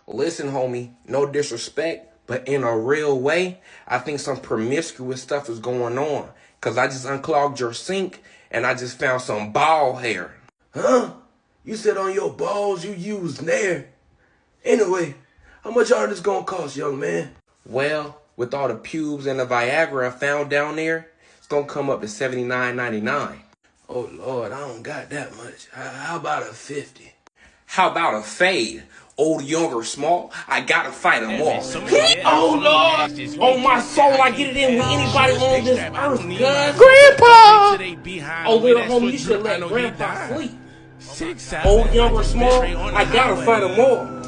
Listen, homie, no disrespect, but in a real way, I think some promiscuous stuff is going on. Cause I just unclogged your sink and I just found some ball hair. Huh? You said on your balls you used Nair. Anyway, how much are this gonna cost, young man? Well, with all the pubes and the Viagra I found down there, it's gonna come up to $79.99. Oh Lord, I don't got that much. How about a 50? How about a fade? Old, young, or small, I gotta fight them all. Oh Lord! On my soul, I get it in with anybody on this earth, cuz. Grandpa! Oh little homie, you should let Grandpa sleep. Old, young, or small, I gotta fight them all.